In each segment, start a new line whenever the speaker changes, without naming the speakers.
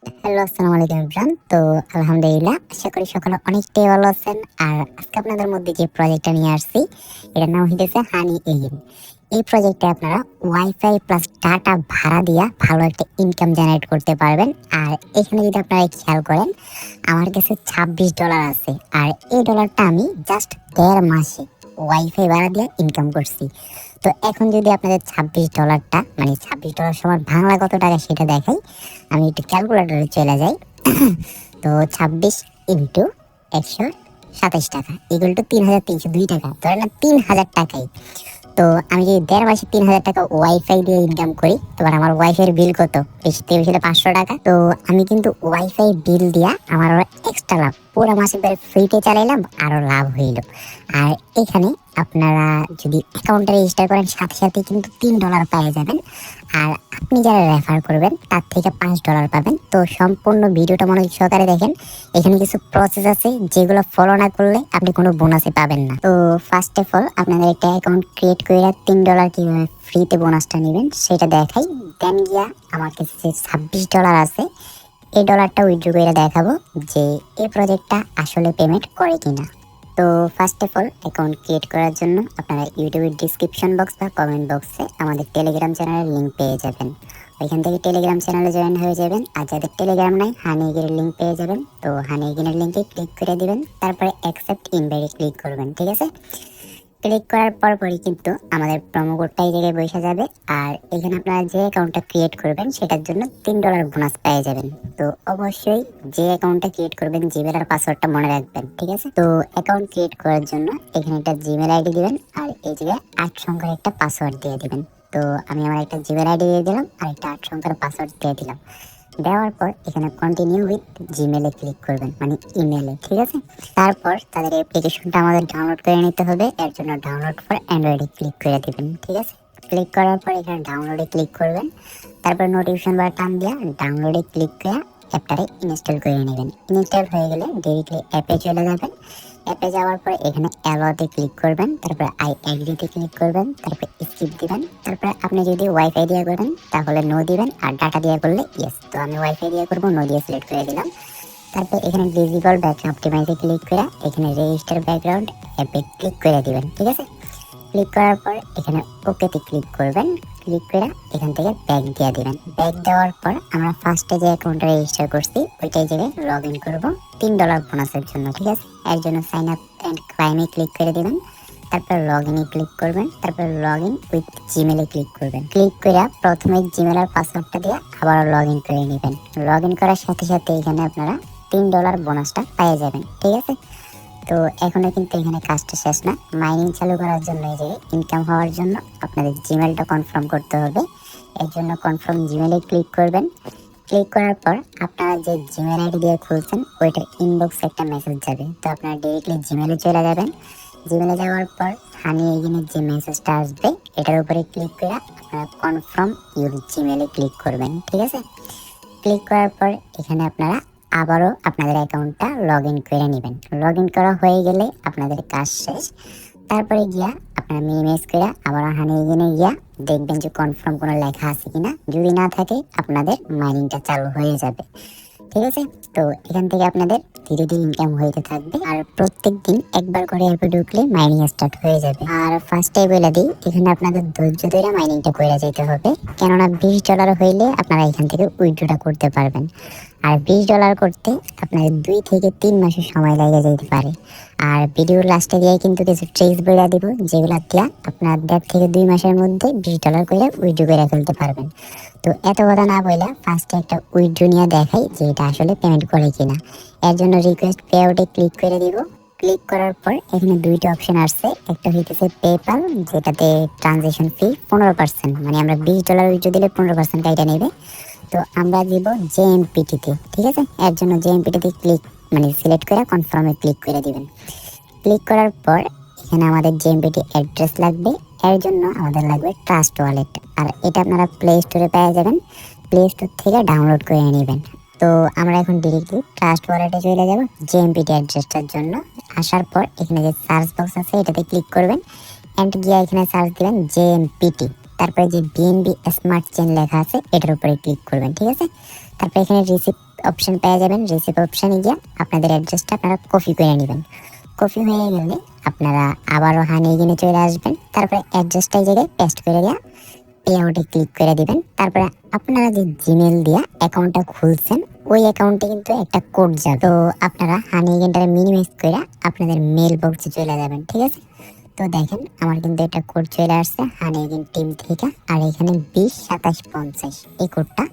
Hello, আসসালামু আলাইকুম everyone. তো আলহামদুলিল্লাহ, আশা করি সকলে অনেকটাই ভালো আছেন। আর আজকে আপনাদের মধ্যে যে প্রজেক্টটা নিয়ে আসছি, এটার নাম হইতেছে হানি এগেইন। এই প্রজেক্টে আপনারা ওয়াইফাই প্লাস ডাটা ভাড়া দিয়া ভালো একটা ইনকাম জেনারেট করতে পারবেন। আর এখানে যদি আপনারা খেয়াল করেন, আমার কাছে $26 আছে। আর এই ডলারটা আমি জাস্ট 1.5 মাসে ওয়াইফাই ভাড়া দিয়ে ইনকাম করছি। তো এখন যদি আপনাদের $26 মানে $26 সমান বাংলা কত টাকা সেটা দেখাই, আমি একটু ক্যালকুলেটরে চলে যাই। তো 26 ইন্টু 127 টাকা ইকুয়াল টু 3,302 টাকা, ধরেন না 3,000 টাকাই। তো আমি যদি 1.5 মাসে 3,000 টাকা ওয়াইফাই দিয়ে ইনকাম করি, তোমার আমার ওয়াইফাই বিল কত? বেশি থেকে বেশি 500 টাকা। তো আমি কিন্তু ওয়াইফাই বিল দিয়া আমার আরো এক্সট্রা লাভ, পুরো মাসে ফ্রিতে চালাইলাম, আরো লাভ হইল। আর এখানে আপনারা যদি অ্যাকাউন্টে রেজিস্টার করেন, সাথে সাথে কিন্তু $3 পেয়ে যাবেন। আর আপনি যারা রেফার করবেন তার থেকে $5 পাবেন। তো সম্পূর্ণ ভিডিওটা মনোযোগ সহকারে দেখেন। এখানে কিছু প্রসেস আছে যেগুলো ফলো না করলে আপনি কোনো বোনাসই পাবেন না। তো ফার্স্ট অফ অল আপনাদের একটা অ্যাকাউন্ট ক্রিয়েট করে $3 কিভাবে ফ্রিতে বোনাসটা নেবেন সেটা দেখাই। দেন গিয়া আমার কাছে যে $26 আছে, এই ডলারটা উইথড্র করে দেখাবো যে এই প্রজেক্টটা আসলে পেমেন্ট করে কিনা। তো first of all account create করার জন্য আপনারা ইউটিউবের ডিসক্রিপশন বক্স বা কমেন্ট বক্সে আমাদের টেলিগ্রাম চ্যানেলের লিঙ্ক পেয়ে যাবেন। ওইখান থেকে টেলিগ্রাম চ্যানেলে জয়েন হয়ে যাবেন। আর যাদের টেলিগ্রাম নাই, হানি এগেনের লিঙ্ক পেয়ে যাবেন। তো হানি এগেনের লিঙ্কে ক্লিক করে দিবেন, তারপরে অ্যাকসেপ্ট ইনভাইটে ক্লিক করবেন। ঠিক আছে, ক্লিক করার পরই কিন্তু আমাদের প্রোমো কোডটা এই জায়গায় বসে যাবে। আর এখানে আপনারা যে অ্যাকাউন্টটা ক্রিয়েট করবেন সেটার জন্য $3 বোনাস পেয়ে যাবেন। তো অবশ্যই যে অ্যাকাউন্টটা ক্রিয়েট করবেন জিমেল আর পাসওয়ার্ডটা মনে রাখবেন। ঠিক আছে, তো অ্যাকাউন্ট ক্রিয়েট করার জন্য এখানে একটা জিমেল আইডি দিবেন, আর এই জায়গায় 8 সংখ্যার একটা পাসওয়ার্ড দিয়ে দিবেন। তো আমি আমার একটা জিমেল আইডি দিয়ে দিলাম আর একটা 8 সংখ্যার পাসওয়ার্ড দিয়ে দিলাম। দেওয়ার পর এখানে কন্টিনিউ উইথ জিমেলে ক্লিক করবেন, মানে ইমেলে। ঠিক আছে, তারপর তাদের অ্যাপ্লিকেশনটা আমাদের ডাউনলোড করে নিতে হবে। এর জন্য ডাউনলোড ফর অ্যান্ড্রয়েডে ক্লিক করে দিবেন। ঠিক আছে, ক্লিক করার পর এখানে ডাউনলোডে ক্লিক করবেন, তারপর নোটিফিকেশন বার টান দিয়ে ডাউনলোডে ক্লিক করে অ্যাপটারে ইনস্টল করে নেবেন। ইনস্টল হয়ে গেলে ডিরেক্টলি অ্যাপে চলে যাবেন। অ্যাপে যাওয়ার পর এখানে অ্যালোতে ক্লিক করবেন, তারপরে আই এগ্রিতে ক্লিক করবেন, তারপরে স্কিপ দিবেন। তারপরে আপনি যদি ওয়াইফাই দিয়ে করেন তাহলে নো দিবেন, আর ডাটা দিয়ে করলে ইয়েস। তো আমি ওয়াইফাই দিয়ে করবো, নো দিয়ে সিলেক্ট করে দিলাম। তারপর এখানে ডিজিটাল ব্যাকগ্রাউন্ড অপটিমাইজে ক্লিক করে এখানে রেজিস্টার ব্যাকগ্রাউন্ড অ্যাপে ক্লিক করে দিবেন। ঠিক আছে, ক্লিক করার পর এখানে ওকেতে ক্লিক করবেন। ক্লিক করে এখান থেকে ব্যাক দিয়ে দিবেন। ব্যাক দেওয়ার পর আমরা ফার্স্টে যে অ্যাকাউন্টটা রেজিস্টার করছি ওইটাই জায়গায় লগ ইন করবো $3 বোনাসের জন্য। ঠিক আছে, এর জন্য সাইন আপ অ্যান্ড ক্লাইমে ক্লিক করে দিবেন, তারপর লগ ইনে ক্লিক করবেন, তারপর লগ ইন উইথ জিমেলে ক্লিক করবেন। ক্লিক করে প্রথমে জিমেল আর পাসওয়ার্ডটা দিয়ে আবার লগ ইন করে নেবেন। লগ ইন করার সাথে সাথে এখানে আপনারা $3 বোনাসটা পেয়ে যাবেন। ঠিক আছে, তো এখনো কিন্তু এখানে কাজটা শেষ না। মাইনিং চালু করার জন্য এই যে ইনকাম হওয়ার জন্য আপনাদের জিমেলটা কনফার্ম করতে হবে। এর জন্য কনফার্ম জিমেলে ক্লিক করবেন। ক্লিক করার পর আপনারা যে জিমেল আইডি দিয়ে খুলছেন ওইটার ইনবক্সে একটা মেসেজ যাবে। তো আপনারা ডিরেক্টলি জিমেলে চলে যাবেন। জিমেলে যাওয়ার পর হানি এগেনের যে মেসেজটা আসবে এটার উপরে ক্লিক করে আপনারা কনফার্ম ইউর জিমেলে ক্লিক করবেন। ঠিক আছে, ক্লিক করার পর এখানে আপনারা আবারও আপনাদের অ্যাকাউন্টটা লগ ইন করে নেবেন। লগ ইন করা হয়ে গেলে আপনাদের কাজ শেষ। তারপরে গিয়া আপনারা মিনিমাইজ করে আবার হানি এগেনে গিয়া দেখবেন যে কনফার্ম কোনো লেখা আছে কিনা। যদি না থাকে আপনাদের মাইনিংটা চালু হয়ে যাবে। ঠিক আছে, তো এখান থেকে আপনাদের ধীরে ধীরে ইনকাম হইতে থাকবে। আর প্রত্যেক দিন একবার করে অ্যাপে ঢুকলে মাইনিং স্টার্ট হয়ে যাবে। আর ফার্স্টে বলে দিই, এখানে আপনাদের ধৈর্য ধরে মাইনিংটা করে যেতে হবে, কেননা $20 হইলে আপনারা এখান থেকে উইথড্রটা করতে পারবেন। আর $20 করতে আপনাদের 2 থেকে 3 মাসের সময় লেগে যেতে পারে। আর ভিডিওর লাস্টে দিয়ে কিন্তু কিছু ট্রিক্স বলে দিব, যেগুলো দিয়া আপনার 1.5 থেকে 2 মাসের মধ্যে $20 করে উইথড্র করে ফেলতে পারবেন। তো এত কথা না বলে ফার্স্টে একটা উইথড্র নিয়ে দেখাই যে এটা আসলে পেমেন্ট করে কিনা। এর জন্য রিকোয়েস্ট পে আউটে ক্লিক করে দিব। ক্লিক করার পর এখানে দুইটা অপশন আসছে। একটা হইতেছে পেপাল, যেটাতে ট্রানজেকশন ফি 15%, মানে আমরা $20 উইথড্র দিলে 15% কাইটা নেবে। তো আমরা দিব জেএমপিটিতে। ঠিক আছে, এর জন্য জেএমপিটিতে ক্লিক মানে সিলেক্ট করে কনফার্মে ক্লিক করে দিবেন। ক্লিক করার পর এখানে আমাদের জেএমপিটি অ্যাড্রেস লাগবে। এর জন্য আমাদের লাগবে ট্রাস্ট ওয়ালেট, আর এটা আপনারা প্লে স্টোরে পেয়ে যাবেন। প্লে স্টোর থেকে ডাউনলোড করে নেবেন। তো আমরা এখন ডিরেক্টলি ট্রাস্ট ওয়ালেটে চলে যাব জেএমপিটি অ্যাড্রেসটার জন্য। আসার পর এখানে যে সার্চ বক্স আছে এটাতে ক্লিক করবেন, অ্যান্ড গিয়ে এখানে সার্চ দিবেন জেএমপিটি, তারপরে যে বিএনবি স্মার্ট চেইন লেখা আছে এটার উপরে ক্লিক করবেন। ঠিক আছে, তারপর এখানে রিসিপ্ট অপশন পেয়ে যাবেন। রিসিপ্ট অপশনে গিয়ে আপনাদের অ্যাড্রেসটা আপনারা কপি করে নেবেন। কপি হয়ে গেলে আপনারা আবারও হানি এগেইনে চলে আসবেন। তারপরে অ্যাড্রেসটা এই জায়গায় পেস্ট করে দেওয়া পে আউটে ক্লিক করে দিবেন। তারপরে আপনারা যে জিমেল দিয়া অ্যাকাউন্টটা খুলছেন ওই অ্যাকাউন্টে কিন্তু একটা কোড যাবে। তো আপনারা হানি এগেইনটারে মিনিমাইজ করে আপনাদের মেল বক্সে চলে যাবেন, ঠিক আছে। তো দেখেন আমার কিন্তু এটা কোড চলে আসছে হানি এগেইন টিম থেকে, আর এখানে 202750 এই কোডটা।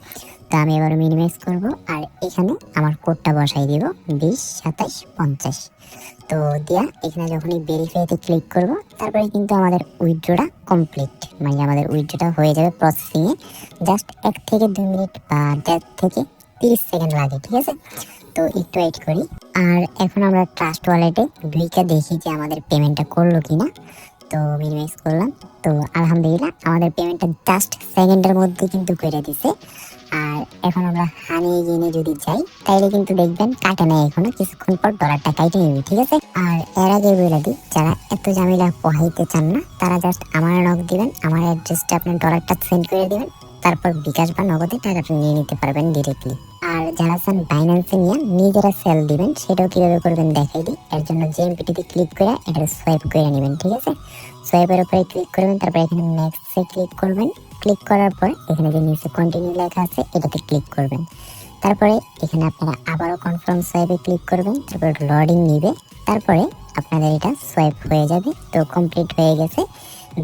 তো আমি এবার মিনিমাইজ করব আর এখানে আমার কোডটা বসাই দিব 202750। তো দিয়া এখানে যখনই ভেরিফাইতে ক্লিক করব তারপরে কিন্তু আমাদের উইথড্রটা কমপ্লিট, মানে আমাদের উইথড্রটা হয়ে যাবে প্রসেসিংয়ে। জাস্ট 1 থেকে 2 মিনিট বা 1.5 থেকে 30 সেকেন্ড লাগে, ঠিক আছে। তো একটু ওয়েট করি। আর এখন আমরা ট্রাস্ট ওয়ালেটে ঢুইকা দেখি যে আমাদের পেমেন্টটা করলো কিনা। তো মিনিমাইজ করলাম। তো আলহামদুলিল্লাহ আমাদের পেমেন্টটা জাস্ট সেকেন্ডের মধ্যে কিন্তু করে দিছে। আর এখন আমরা হানি এগেইনে যদি যাই তাইলে কিন্তু দেখবেন কাটে না, এখনো কিছুক্ষণ পর ডলারটা কাটে নেবে, ঠিক আছে। আর এর আগে বলে দিই, যারা এত ঝামেলা পোহাইতে চান না তারা জাস্ট আমার নক দিবেন, আমার অ্যাড্রেসটা আপনার ডলারটা সেন্ড করে দিবেন, তারপর বিকাশ বা নগদে টাকাটা নিয়ে নিতে পারবেন ডিরেক্টলি। আর যারা চান বাইন্যান্সে নিয়ে নিজেরা সেল দিবেন সেটাও কিভাবে করবেন দেখাই দিই। এর জন্য জেএমপিটিতে ক্লিক করে এটা সোয়াইপ করে নেবেন, ঠিক আছে। সোয়াইপের উপরে ক্লিক করবেন, তারপর এখানে নেক্সটে ক্লিক করবেন। ক্লিক করার পর এখানে যে নিচে কন্টিনিউ লেখা আছে এটাতে ক্লিক করবেন। তারপরে এখানে আপনারা আবারও কনফার্ম সোয়াইপে ক্লিক করবেন, তারপর লোডিং নিবে, তারপরে আপনাদের এটা সোয়াইপ হয়ে যাবে। তো কমপ্লিট হয়ে গেছে।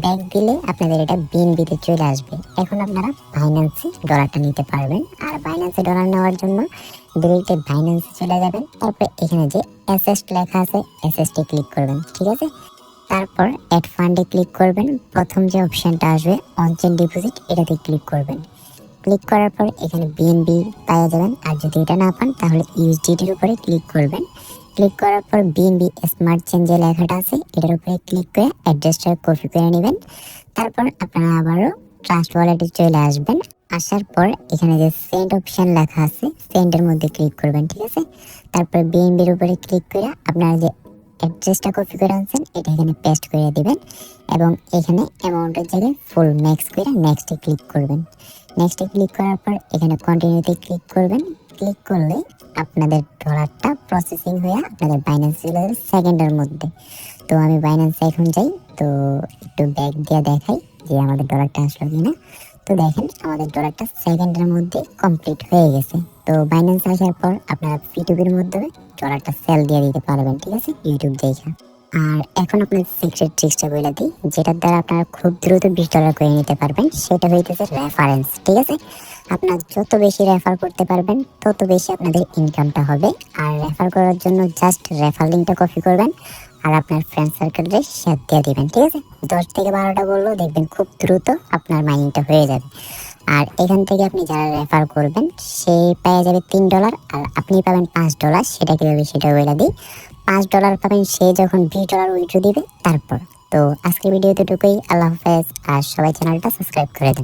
ব্যাক দিলে আপনাদের এটা বিএনবিতে চলে আসবে। এখন আপনারা বাইন্যান্সে ডলারটা নিতে পারবেন। আর বাইন্যান্সে ডলার নেওয়ার জন্য ডিরেক্ট বাইন্যান্সে চলে যাবেন। তারপর এখানে যে এসএস লেখা আছে এসএসটি ক্লিক করবেন, ঠিক আছে। তারপর অ্যাড ফান্ডে ক্লিক করবেন। প্রথম যে অপশনটা আসবে অনচেন ডিপোজিট এটাতে ক্লিক করবেন। ক্লিক করার পর এখানে বিএনবি পাওয়া যাবেন। আর যদি এটা না পান তাহলে ইউএসডিটির উপরে ক্লিক করবেন। ক্লিক করার পর বিএনবি স্মার্ট চেন যে লেখাটা আছে এটার উপরে ক্লিক করে অ্যাড্রেসটা কপি করে নেবেন। তারপর আপনারা আবারও ট্রাস্ট ওয়ালেটে চলে আসবেন। আসার পর এখানে যে সেন্ড অপশন লেখা আছে সেন্ডের মধ্যে ক্লিক করবেন, ঠিক আছে। তারপর বিএনবির উপরে ক্লিক করে আপনারা যে অ্যাড্রেসটা কপি করে আনছেন এটা এখানে পেস্ট করে দিবেন এবং এখানে অ্যামাউন্টের জায়গায় ফুল নেক্সট করে নেক্সটে ক্লিক করবেন। নেক্সটে ক্লিক করার পর এখানে কন্টিনিউতে ক্লিক করবেন। ক্লিক করলে আপনাদের ডলারটা প্রসেসিং হয়ে আপনাদের বাইন্যান্সে চলে যাবে সেকেন্ডের মধ্যে। তো আমি বাইন্যান্সে এখন যাই, তো একটু ব্যাক দিয়ে দেখাই যে আমাদের ডলারটা আসলো কিনা। তো দেখেন আমাদের ডলারটা সেকেন্ডের মধ্যে কমপ্লিট হয়ে গেছে। তো বাইন্যান্স আসার পর আপনারা পিটুপির মাধ্যমে ডলারটা সেল দিয়ে দিতে পারবেন, ঠিক আছে, ইউটিউব দেখা। আর এখন আপনার সিক্রেট ট্রিক্সটা বলে দিই, যেটার দ্বারা আপনারা খুব দ্রুত $20 করে নিতে পারবেন। সেটা হইতেছে রেফারেন্স, ঠিক আছে। আপনার যত বেশি রেফার করতে পারবেন তত বেশি আপনাদের ইনকামটা হবে। আর রেফার করার জন্য জাস্ট রেফার লিঙ্কটা কপি করবেন আর আপনার ফ্রেন্ড সার্কেলে শেয়ার দিয়ে দিবেন, ঠিক আছে। 10 থেকে 12টা বললেও দেখবেন খুব দ্রুত আপনার মাইনিংটা হয়ে যাবে। আর এখান থেকে আপনি যারা রেফার করবেন সে পেয়ে যাবে $3 আর আপনি পাবেন $5। সেটা কীভাবে সেটা বলে দিই। $5 পাবেন সে যখন $20 উইথড্র দিবে তারপর। তো আজকের ভিডিওতে টুকুই। আল্লাহ হাফেজ। আর সবাই চ্যানেলটা সাবস্ক্রাইব করে দেন।